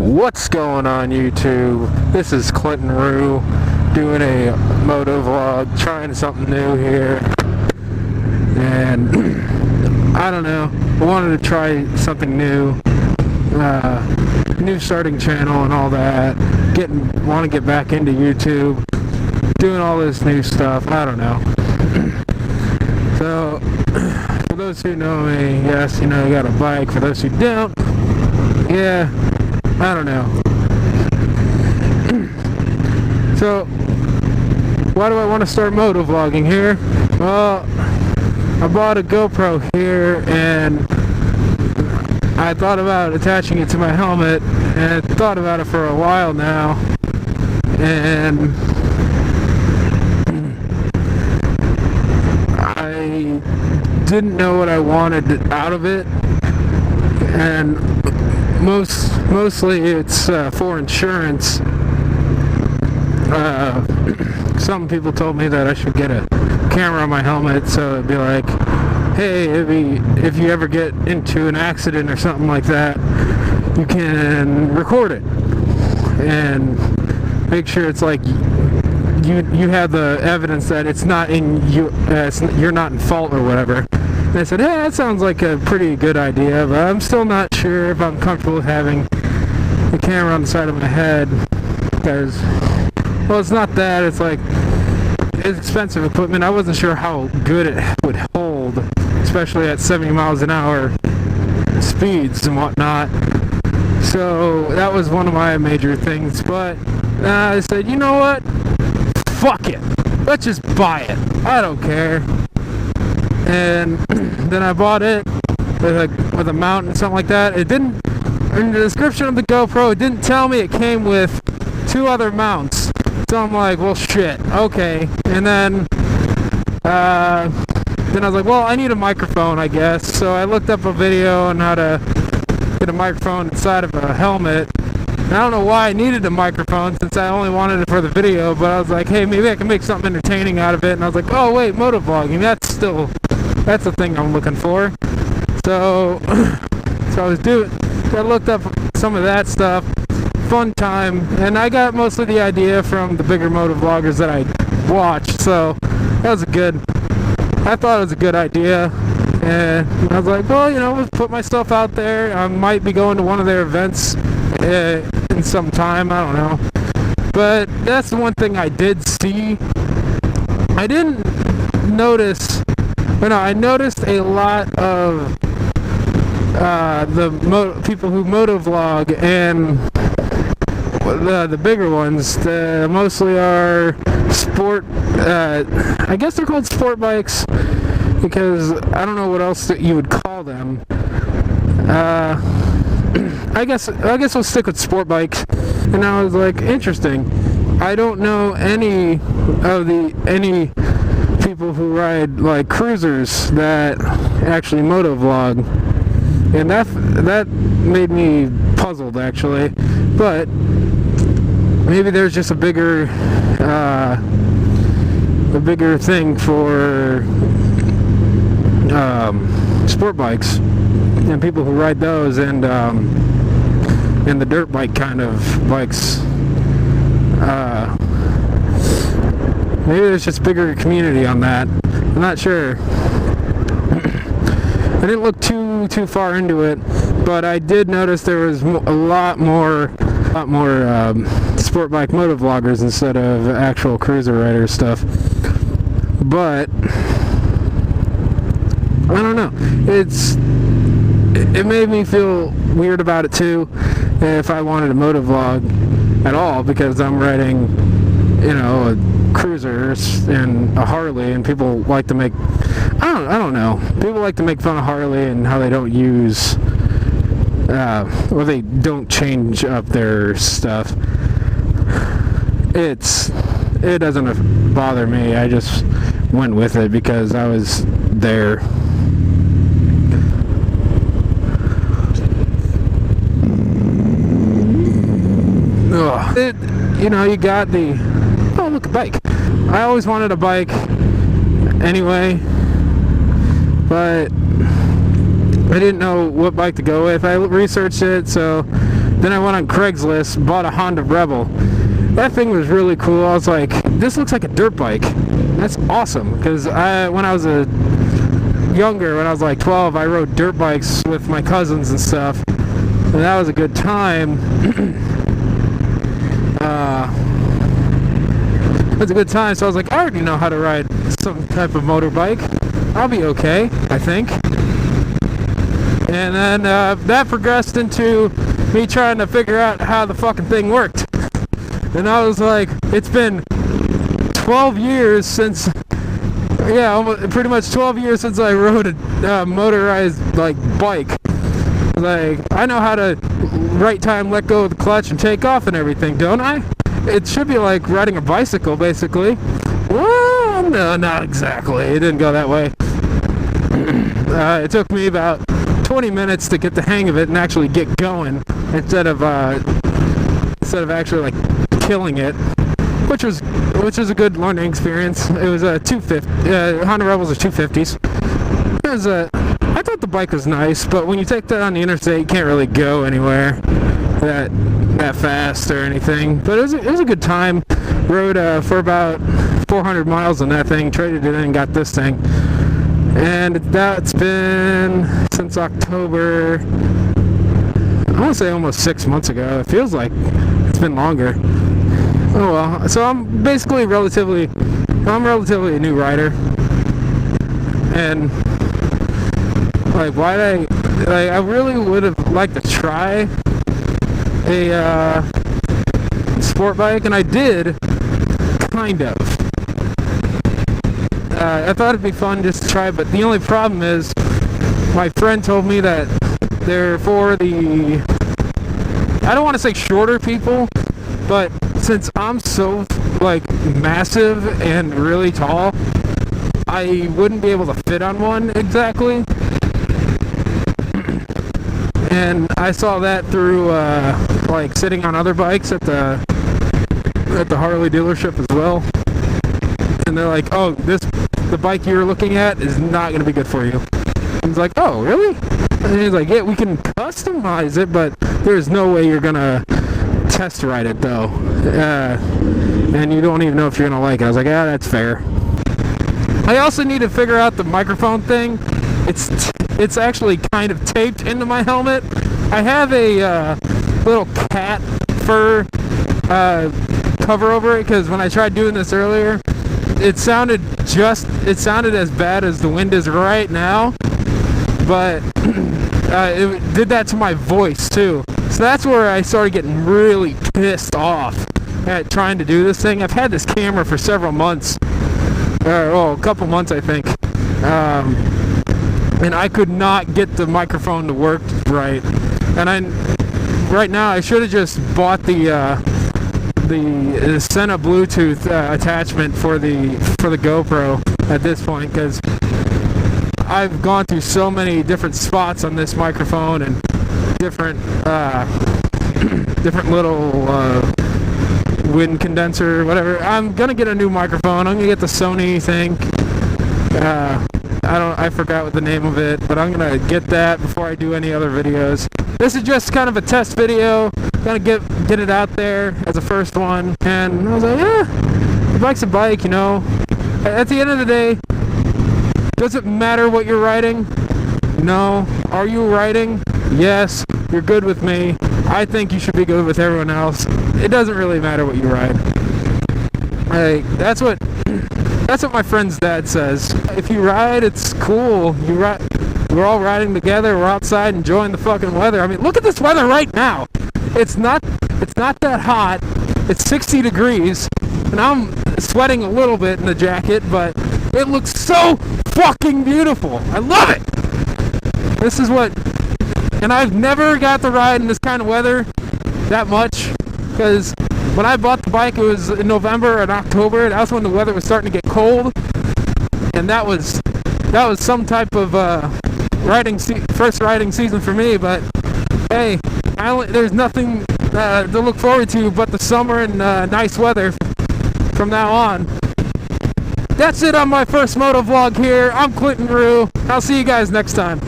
What's going on YouTube? This is Clinton Rue doing a motovlog, trying something new here. And I don't know, I wanted to try something new. New starting channel and all that. Want to get back into YouTube, doing all this new stuff. I don't know. So, for those who know me, yes, you got a bike. For those who don't, yeah, I don't know. So, why do I want to start motovlogging here? Well, I bought a GoPro here, and I thought about attaching it to my helmet, and I thought about it for a while now, and I didn't know what I wanted out of it, and mostly it's for insurance. Some people told me that I should get a camera on my helmet, so it'd be like, hey, if you ever get into an accident or something like that, you can record it and make sure it's like you have the evidence that it's not in you, you're not in fault or whatever. And I said, hey, that sounds like a pretty good idea, but I'm still not sure if I'm comfortable with having the camera on the side of my head, because, well, it's not that, it's like, it's expensive equipment. I wasn't sure how good it would hold, especially at 70 miles an hour speeds and whatnot. So that was one of my major things, but I said, you know what, fuck it, let's just buy it, I don't care. And then I bought it with a mount and something like that. It didn't, in the description of the GoPro, it didn't tell me it came with 2 other mounts. So I'm like, well, shit, okay. And then I was like, well, I need a microphone, I guess. So I looked up a video on how to get a microphone inside of a helmet. And I don't know why I needed a microphone, since I only wanted it for the video, but I was like, hey, maybe I can make something entertaining out of it. And I was like, oh, wait, motovlogging, that's the thing I'm looking for. So I looked up some of that stuff. Fun time, and I got mostly the idea from the bigger motovloggers that I watched, so that was I thought it was a good idea, and I was like, well, let's put myself out there. I might be going to one of their events in some time, I don't know, but that's the one thing I did see. I didn't notice, I noticed a lot of the people who motovlog, and the bigger ones mostly are sport, I guess they're called sport bikes, because I don't know what else that you would call them. I guess we'll stick with sport bikes. And I was like, interesting, I don't know any people who ride like cruisers that actually motovlog, and that made me puzzled, actually. But maybe there's just a bigger thing for sport bikes and people who ride those, and the dirt bike kind of bikes. Maybe there's just bigger community on that. I'm not sure. I didn't look too far into it, but I did notice there was a lot more sport bike motovloggers instead of actual cruiser rider stuff. But I don't know. It made me feel weird about it too, if I wanted a motovlog at all, because I'm riding, a cruiser and a Harley, and people like to make, I don't know. People like to make fun of Harley and how they don't use, or they don't change up their stuff. It doesn't bother me. I just went with it because I was there. You got look, a bike. I always wanted a bike anyway, but I didn't know what bike to go with. I researched it, so Then I went on Craigslist, bought a Honda Rebel. That thing was really cool. I was like, this looks like a dirt bike. That's awesome, because when I was younger, when I was like 12, I rode dirt bikes with my cousins and stuff, and that was a good time. It was a good time, so I was like, I already know how to ride some type of motorbike. I'll be okay, I think. And then that progressed into me trying to figure out how the fucking thing worked. And I was like, it's been 12 years since, yeah, almost, pretty much 12 years since I rode a motorized, like, bike. Like, I know how to right time let go of the clutch and take off and everything, don't I? It should be like riding a bicycle, basically. Well, no, not exactly. It didn't go that way. It took me about 20 minutes to get the hang of it and actually get going, instead of actually like killing it, which was a good learning experience. It was a 250. Honda Rebels are 250s. It was I thought the bike was nice, but when you take that on the interstate, you can't really go anywhere that fast or anything. But it was a good time. Rode for about 400 miles on that thing, traded it in and got this thing. And that's been since October, I want to say almost 6 months ago. It feels like it's been longer. Oh well, so I'm basically relatively a new rider. And like, I really would have liked to try a sport bike, and I did, kind of. I thought it'd be fun just to try, but the only problem is my friend told me that they're for the, I don't want to say shorter people, but since I'm so like massive and really tall, I wouldn't be able to fit on one exactly. And I saw that through like sitting on other bikes at the Harley dealership as well. And they're like, oh, the bike you're looking at is not going to be good for you. I was like, oh, really? And he's like, yeah, we can customize it, but there's no way you're going to test ride it, though. And you don't even know if you're going to like it. I was like, yeah, that's fair. I also need to figure out the microphone thing. It's actually kind of taped into my helmet. I have a little cat fur cover over it, because when I tried doing this earlier, it sounded as bad as the wind is right now, but it did that to my voice too. So that's where I started getting really pissed off at trying to do this thing. I've had this camera for several months, a couple months I think, and I could not get the microphone to work right. And right now I should have just bought the Sena Bluetooth attachment for the GoPro at this point, because I've gone through so many different spots on this microphone and different little wind condenser, whatever. I'm gonna get a new microphone. I'm gonna get the Sony thing. I forgot what the name of it, but I'm gonna get that before I do any other videos. This is just kind of a test video. Gonna get it out there as a first one. And I was like, yeah, the bike's a bike, you know. At the end of the day, does it matter what you're riding? No. Are you riding? Yes. You're good with me. I think you should be good with everyone else. It doesn't really matter what you ride. That's what my friend's dad says. If you ride, it's cool. You ride. We're all riding together. We're outside enjoying the fucking weather. I mean, look at this weather right now. It's not that hot. It's 60 degrees, and I'm sweating a little bit in the jacket, but it looks so fucking beautiful. I love it. This is what, and I've never got to ride in this kind of weather that much, because when I bought the bike, it was in November and October. That was when the weather was starting to get cold, and that was some type of first riding season for me. But hey, there's nothing to look forward to but the summer and nice weather from now on. That's it on my first motovlog here. I'm Clinton Rue. I'll see you guys next time.